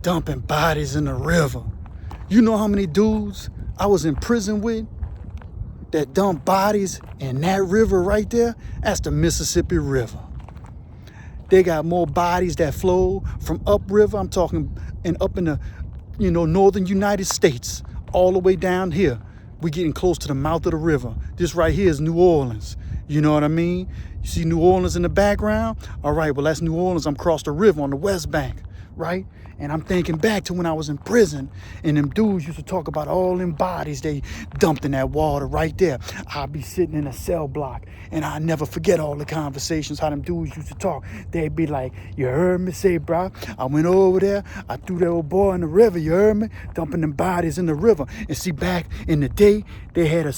dumping bodies in the river. You know how many dudes I was in prison with that dump bodies in that river right there? That's the Mississippi River. They got more bodies that flow from upriver. I'm talking up in the, northern United States, all the way down here. We're getting close to the mouth of the river. This right here is New Orleans. You know what I mean? You see New Orleans in the background? All right, well, that's New Orleans. I'm across the river on the west bank, right? And I'm thinking back to when I was in prison and them dudes used to talk about all them bodies they dumped in that water right there. I'd be sitting in a cell block and I never forget all the conversations, how them dudes used to talk. They'd be like, you heard me say, bro, I went over there, I threw that old boy in the river, you heard me? Dumping them bodies in the river. And see, back in the day, they had a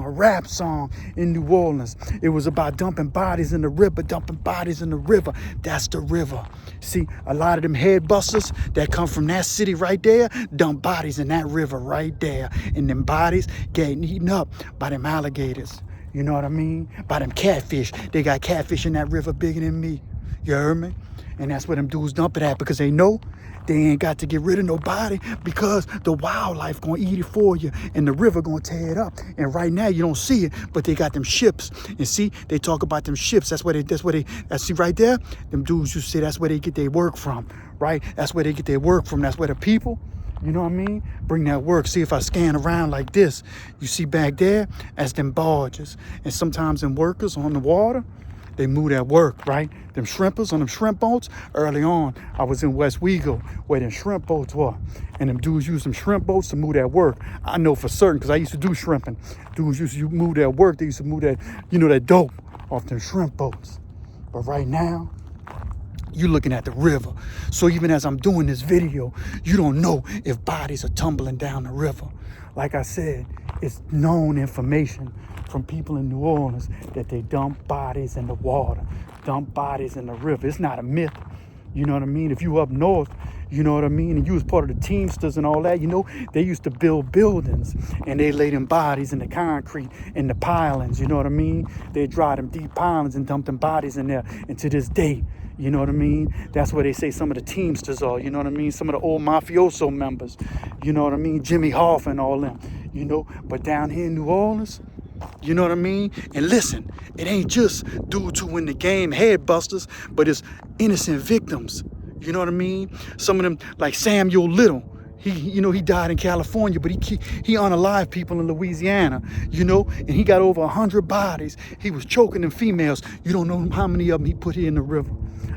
rap song in New Orleans. It was about dumping bodies in the river, dumping bodies in the river. That's the river. See, a lot of them head busters that come from that city right there, dump bodies in that river right there. And them bodies getting eaten up by them alligators. You know what I mean? By them catfish. They got catfish in that river bigger than me. You heard me? And that's where them dudes dump it at, because they know they ain't got to get rid of nobody, because the wildlife gonna eat it for you and the river gonna tear it up. And right now you don't see it, but they got them ships. And see, they talk about them ships. That's see right there, them dudes you see, that's where they get their work from, right? That's where they get their work from. That's where the people, you know what I mean, bring that work. See, if I scan around like this, you see back there, that's them barges. And sometimes them workers on the water, they move that work, right? Them shrimpers on them shrimp boats. Early on, I was in West Wego where them shrimp boats were. And them dudes used them shrimp boats to move that work. I know for certain, because I used to do shrimping. Dudes used to move that work. They used to move that, that dope off them shrimp boats. But right now, you're looking at the river. So even as I'm doing this video, you don't know if bodies are tumbling down the river. Like I said, it's known information from people in New Orleans that they dump bodies in the water, dump bodies in the river. It's not a myth. You know what I mean? If you up north, you know what I mean? And you was part of the Teamsters and all that, they used to build buildings and they lay them bodies in the concrete in the pilings, you know what I mean? They dry them deep pilings and dump them bodies in there. And to this day, you know what I mean? That's where they say some of the Teamsters are, you know what I mean? Some of the old mafioso members, you know what I mean? Jimmy Hoffa and all them, But down here in New Orleans, you know what I mean? And listen, it ain't just dudes who win the game, head busters, but it's innocent victims. You know what I mean? Some of them, like Samuel Little, he died in California, but he unalived people in Louisiana, and he got over 100 bodies. He was choking them females. You don't know how many of them he put here in the river.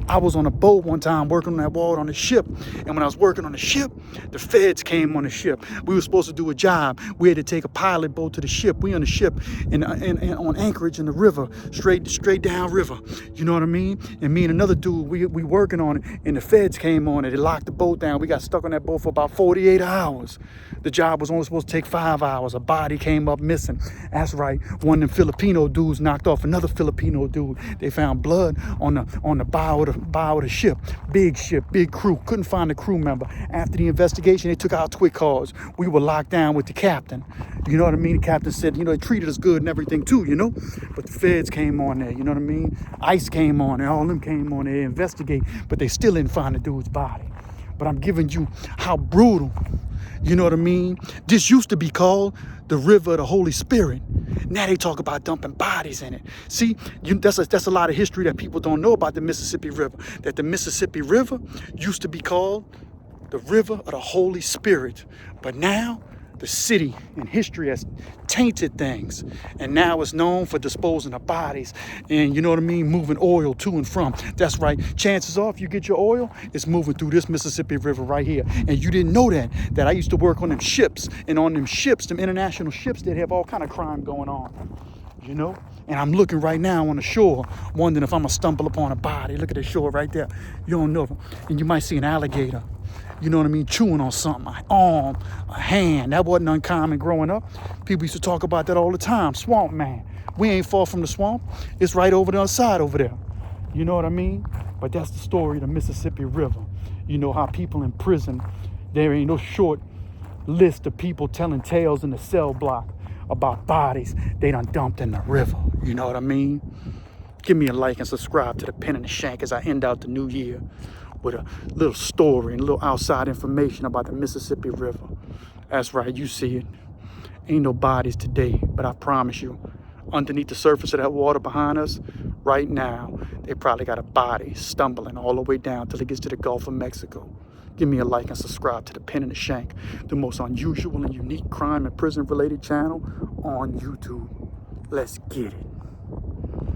I was on a boat one time working on that water on the ship. And when I was working on the ship, the feds came on the ship. We were supposed to do a job. We had to take a pilot boat to the ship. We on the ship and on anchorage in the river, straight down river. You know what I mean? And me and another dude, we working on it, and the feds came on it. They locked the boat down. We got stuck on that boat for about 48 hours. The job was only supposed to take 5 hours. A body came up missing. That's right. One of them Filipino dudes knocked off another Filipino dude. They found blood on the bow of the ship. Big ship, big crew. Couldn't find the crew member. After the investigation, they took our twit cards. We were locked down with the captain. You know what I mean? The captain said, they treated us good and everything too, But the feds came on there, you know what I mean? ICE came on there, all of them came on there to investigate, but they still didn't find the dude's body. But I'm giving you how brutal, you know what I mean? This used to be called the River of the Holy Spirit. Now they talk about dumping bodies in it. See, that's a lot of history that people don't know about the Mississippi River. That the Mississippi River used to be called the River of the Holy Spirit. But now the city and history has tainted things. And now it's known for disposing of bodies and, you know what I mean, moving oil to and from. That's right. Chances are, if you get your oil, it's moving through this Mississippi River right here. And you didn't know that I used to work on them ships. And on them ships, them international ships, they'd have all kind of crime going on, And I'm looking right now on the shore, wondering if I'm going to stumble upon a body. Look at the shore right there. You don't know. And you might see an alligator, you know what I mean, chewing on something, an arm, a hand. That wasn't uncommon growing up. People used to talk about that all the time. Swamp man. We ain't far from the swamp. It's right over the other side over there. You know what I mean? But that's the story of the Mississippi River. You know how people in prison, there ain't no short list of people telling tales in the cell block about bodies they done dumped in the river. You know what I mean? Give me a like and subscribe to the Pen and the Shank as I end out the new year. with a little story and a little outside information about the Mississippi River. That's right, you see it. Ain't no bodies today, but I promise you, underneath the surface of that water behind us, right now, they probably got a body stumbling all the way down till it gets to the Gulf of Mexico. Give me a like and subscribe to the Pen and the Shank, the most unusual and unique crime and prison-related channel on YouTube. Let's get it.